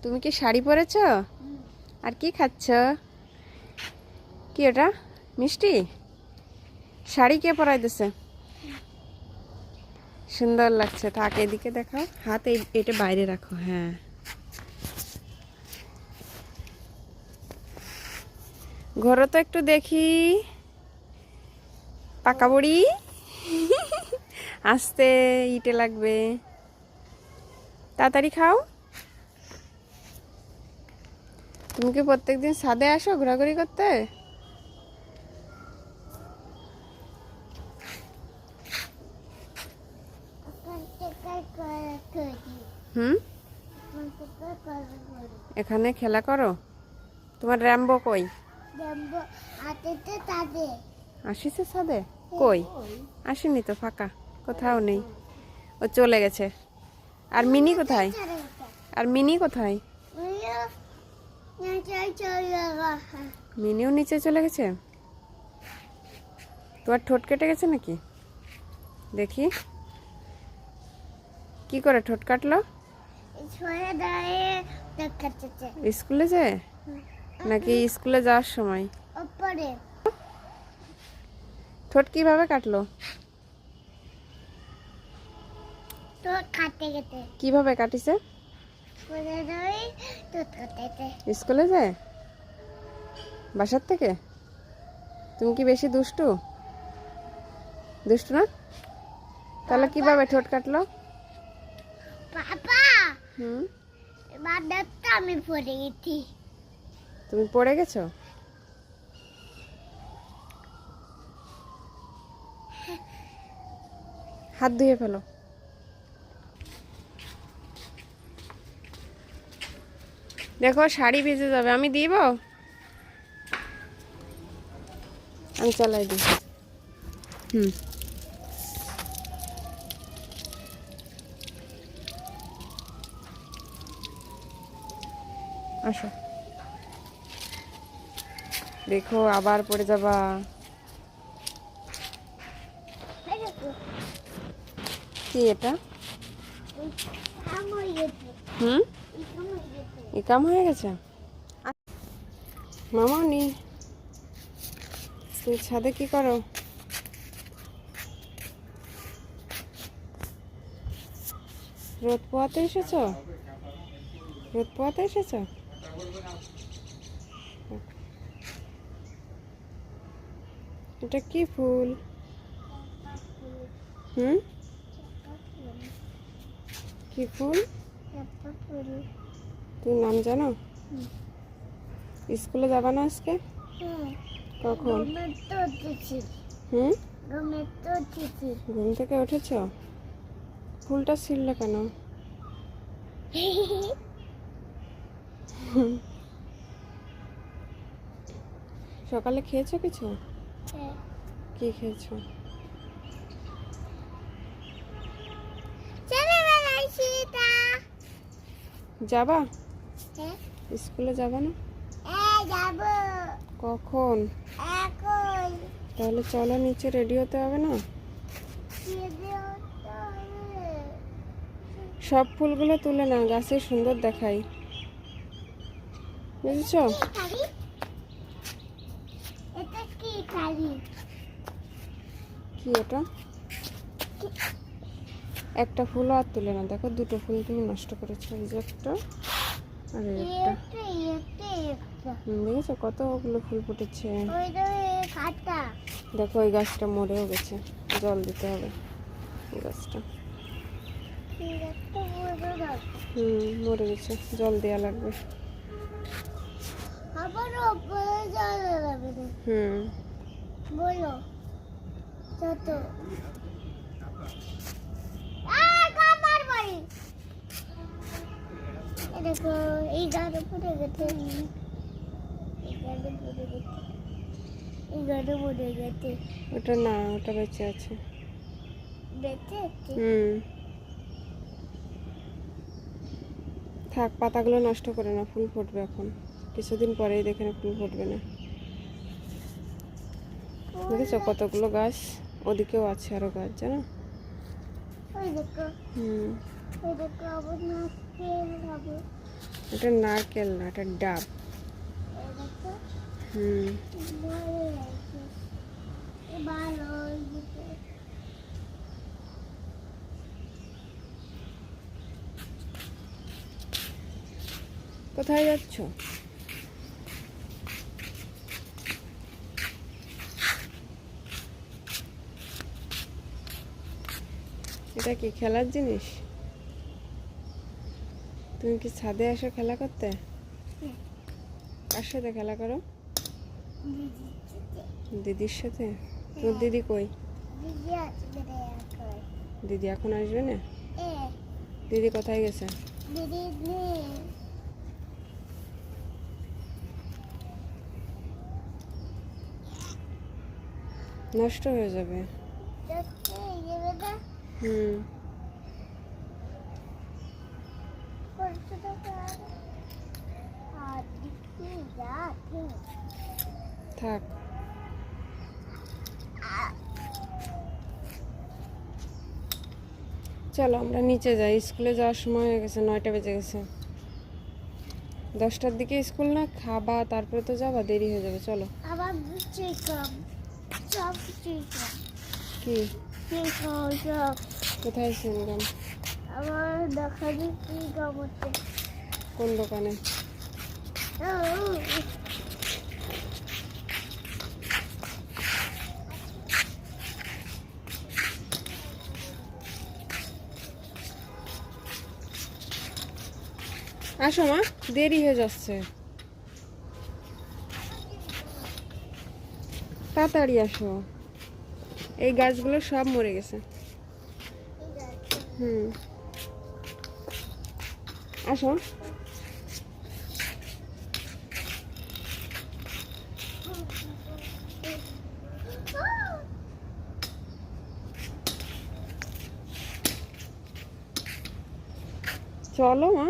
তুমি কি শাড়ি পরেছ? আর কি খাচ্ছ? কি ওটা মিষ্টি? শাড়ি কে পরাই দিছে? সুন্দর লাগছে। থাক এদিকে দেখাও, হাত এটা বাইরে রাখো। হ্যাঁ, ঘোরো তো একটু দেখি। পাকা বুড়ি আস্তে, ইটে লাগবে। তাড়াতাড়ি খাও। তুমি কি প্রত্যেকদিন ছাদে আসো ঘোরাঘুরি করতে? হুম, এখানে খেলা করো? তোমার র্যাম্বো কই? আসিছে ছাদে? কই আসেনি তো, ফাঁকা, কোথাও নেই। ও চলে গেছে। আর মিনি কোথায়? আর মিনি কোথায়? মিনিও নিচে চলে গেছে। তোমার ঠোঁট কেটে গেছে নাকি? দেখি কি করে ঠোঁট কাটলো? স্কুলে যায় নাকি স্কুলে যাওয়ার সময়? ঠোঁট কিভাবে কাটলো? কিভাবে কাটিছে? স্কুলে যায় বাসার থেকে? তুমি কি বেশি দুষ্টু? দুষ্টু না? তাহলে কিভাবে ঠোঁট কাটলো? হুম, আমি পড়ে গেছি। তুমি পড়ে গেছো? হাত ধুয়ে ফেলো। দেখো শাড়ি ভিজে যাবে, আমি দিব। আমি চালাই দিই। হুম, আসো। দেখো আবার পড়ে যাবা। কি এটা? হুম, কাম হয়ে গেছে। মামানি, তুমি ছাদে কি করো? রোদ পোয়াতে এসেছো? রোদ পোয়াতে এসেছো? এটা কি ফুল? হুম, কি ফুল? তুমি নাম জানো? স্কুলে যাবা না আজকে? কখন? হুম, ঘুম থেকে উঠেছো? ফুলটা ছিঁড়লে কেন? সকালে খেয়েছো কিছু? কি খেয়েছো? যাবা স্কুলে? যাবা না? কখন? তাহলে চলো নিচে, রেডি হতে হবে না? সব ফুলগুলো তুলে না, গাছে সুন্দর দেখায়, বুঝেছো? কি এটা? একটা ফুলও আর তুলে না। দেখো দুটো ফুল তুমি নষ্ট করেছো, এই যে একটা আর একটা। দেখেছো কতগুলো ফুল ফুটেছে? দেখো ওই গাছটা মরেও গেছে, জল দিতে হবে এই গাছটা। মরে গেছে, জল দেওয়া লাগবে। বলো দেখো এই গাড়ি পড়ে গেছে, ওটা না, ওটা বেঁচে আছে। থাক, পাতাগুলো নষ্ট করে না, ফুল ফুটবে এখন কিছুদিন পরেই, দেখে না ফুল ফুটবে না। দেখেছো কতগুলো গাছ? ওদিকেও আছে আরো গাছ, জানো? এটা নারকেল না, এটা ডাব। হুম। ভালো কোথায় যাচ্ছ? এটা কি খেলার জিনিস? তুমি কি ছাদে আসো খেলা করতে? কার সাথে খেলা করো? দিদির সাথে। তোর দিদি কই? দিদি আসবে এখন। দিদি এখন আসবে না? দিদি কোথায় গেছে? দিদি নেই। নষ্ট হয়ে যাবে। দেখতে যাবে না? হুম। করতে তো পারে। আর দেখি যা ঠিক। থাক। চলো আমরা নিচে যাই, স্কুলে যাওয়ার সময় হয়ে গেছে, 9টা বেজে গেছে। 10টার দিকে স্কুল না, খাবা তারপরে তো যাবা, দেরি হয়ে যাবে। চলো। আবার চিকন সব চিকন কি? চিকন সব কোথায় সিনগাম? আমার দেখা দিচ্ছি গমতে। কোন দোকানে? আসো মা, দেরি হয়ে যাচ্ছে, তাড়াতাড়ি আসো। এই গাছগুলো সব মরে গেছে। হুম। আসো। চলো মা।